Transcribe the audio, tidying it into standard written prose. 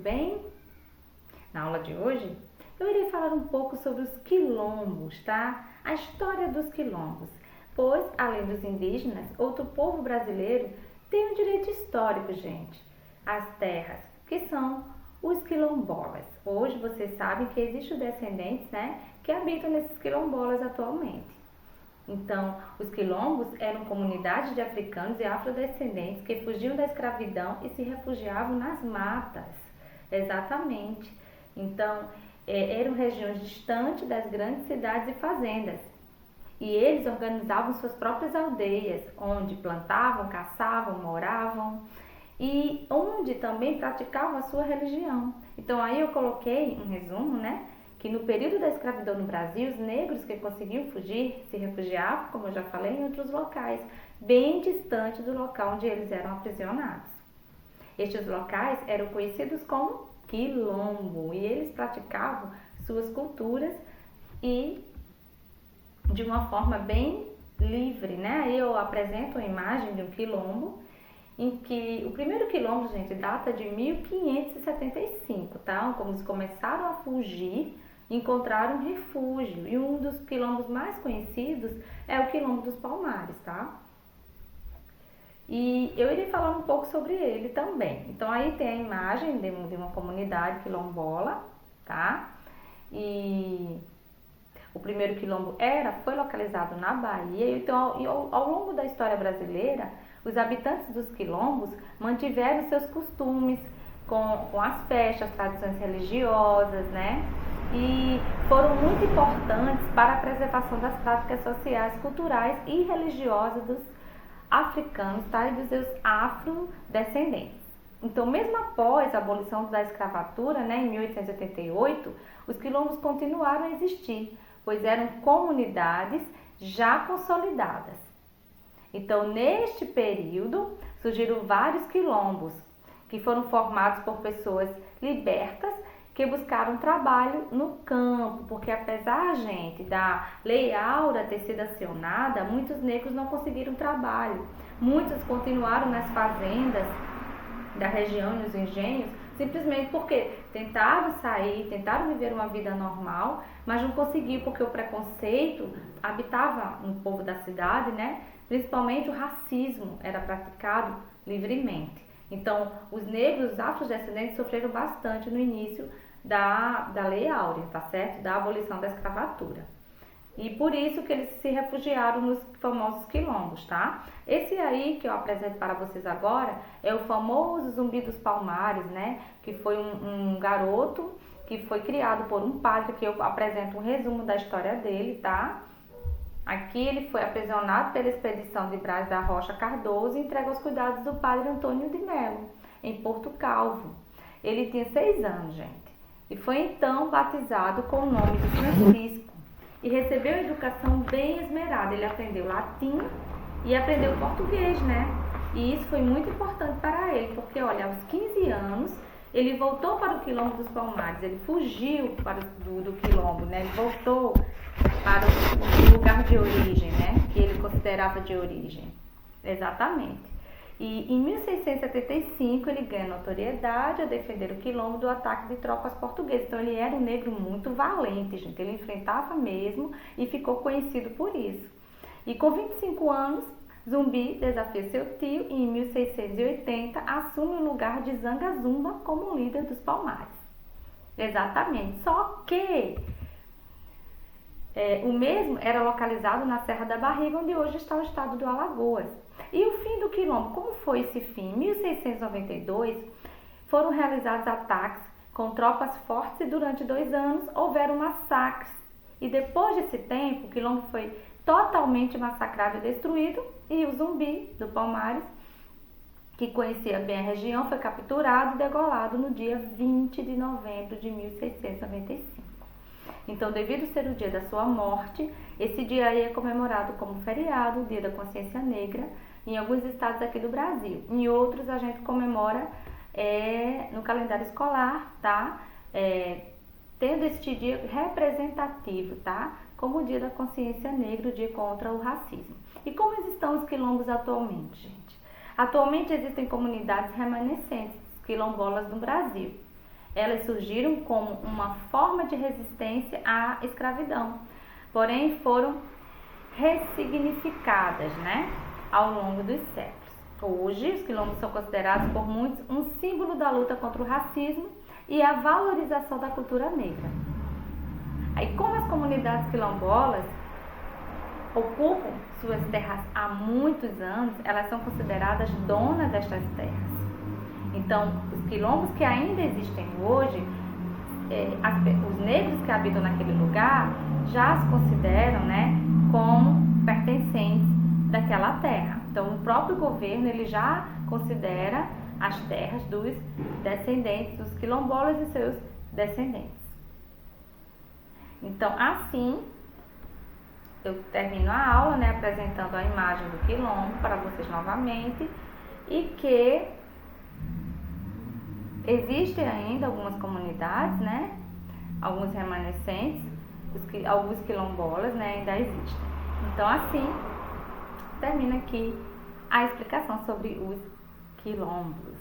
bem? Na aula de hoje, eu irei falar um pouco sobre os quilombos, tá? A história dos quilombos, pois, além dos indígenas, outro povo brasileiro tem um direito histórico, gente. As terras, que são os quilombolas. Hoje vocês sabem que existem descendentes, né, que habitam nesses quilombolas atualmente. Então, os quilombos eram comunidades de africanos e afrodescendentes que fugiam da escravidão e se refugiavam nas matas. Exatamente. Então, eram regiões distantes das grandes cidades e fazendas. E eles organizavam suas próprias aldeias, onde plantavam, caçavam, moravam e onde também praticavam a sua religião. Então, aí eu coloquei um resumo, né? Que no período da escravidão no Brasil, os negros que conseguiam fugir se refugiavam, como eu já falei, em outros locais, bem distante do local onde eles eram aprisionados. Estes locais eram conhecidos como quilombo e eles praticavam suas culturas e de uma forma bem livre, né? Aí eu apresento a imagem de um quilombo em que o primeiro quilombo, gente, data de 1575, tá? Como eles começaram a fugir, encontraram refúgio. E um dos quilombos mais conhecidos é o Quilombo dos Palmares, tá? E eu irei falar um pouco sobre ele também. Então aí tem a imagem de uma comunidade quilombola, tá? E o primeiro quilombo foi localizado na Bahia. Então, ao longo da história brasileira, os habitantes dos quilombos mantiveram seus costumes com as festas, tradições religiosas, né? E foram muito importantes para a preservação das práticas sociais, culturais e religiosas dos africanos, tá? E dos seus afrodescendentes. Então, mesmo após a abolição da escravatura, né, em 1888, os quilombos continuaram a existir, pois eram comunidades já consolidadas. Então, neste período, surgiram vários quilombos, que foram formados por pessoas libertas que buscaram trabalho no campo, porque apesar, gente, da Lei Áurea ter sido acionada, muitos negros não conseguiram trabalho. Muitos continuaram nas fazendas da região e nos engenhos, simplesmente porque tentaram sair, tentaram viver uma vida normal, mas não conseguiam, porque o preconceito habitava no povo da cidade, né? Principalmente o racismo era praticado livremente. Então, os negros, os afrodescendentes sofreram bastante no início da Lei Áurea, tá certo? Da abolição da escravatura. E por isso que eles se refugiaram nos famosos quilombos, tá? Esse aí que eu apresento para vocês agora é o famoso Zumbi dos Palmares, né? Que foi um garoto que foi criado por um padre, que eu apresento um resumo da história dele, tá? Aqui ele foi aprisionado pela expedição de Braz da Rocha Cardoso e entregue aos cuidados do padre Antônio de Melo, em Porto Calvo. Ele tinha 6 anos, gente, e foi então batizado com o nome de Francisco e recebeu educação bem esmerada. Ele aprendeu latim e aprendeu português, né? E isso foi muito importante para ele, porque, olha, aos 15 anos, ele voltou para o Quilombo dos Palmares, ele fugiu do Quilombo, né? Ele voltou para o lugar de origem, né? Que ele considerava de origem. Exatamente. E em 1675 ele ganha notoriedade ao defender o quilombo do ataque de tropas portuguesas. Então ele era um negro muito valente, gente. Ele enfrentava mesmo e ficou conhecido por isso. E com 25 anos, Zumbi desafia seu tio e em 1680 assume o lugar de Zanga Zumba como líder dos Palmares. Exatamente. Só que o mesmo era localizado na Serra da Barriga, onde hoje está o estado do Alagoas. E o fim do quilombo, como foi esse fim? Em 1692 foram realizados ataques com tropas fortes e durante 2 anos houveram massacres. E depois desse tempo, o quilombo foi totalmente massacrado e destruído e o Zumbi do Palmares, que conhecia bem a região, foi capturado e degolado no dia 20 de novembro de 1695. Então, devido ser o dia da sua morte, esse dia aí é comemorado como feriado, o Dia da Consciência Negra, em alguns estados aqui do Brasil. Em outros, a gente comemora no calendário escolar, tá? Tendo este dia representativo, tá? Como o Dia da Consciência Negra, o dia contra o racismo. E como estão os quilombos atualmente, gente? Atualmente existem comunidades remanescentes quilombolas no Brasil. elas surgiram como uma forma de resistência à escravidão, porém foram ressignificadas, né, ao longo dos séculos. Hoje, os quilombos são considerados por muitos um símbolo da luta contra o racismo e a valorização da cultura negra. Aí, como as comunidades quilombolas ocupam suas terras há muitos anos, elas são consideradas donas destas terras. Então, os quilombos que ainda existem hoje, os negros que habitam naquele lugar já se consideram, né, como pertencentes daquela terra. Então, o próprio governo ele já considera as terras dos descendentes, dos quilombolas e seus descendentes. Então, assim, eu termino a aula, né, apresentando a imagem do quilombo para vocês novamente e que existem ainda algumas comunidades, né, alguns remanescentes, alguns quilombolas, né, ainda existem. Então, assim, termina aqui a explicação sobre os quilombos.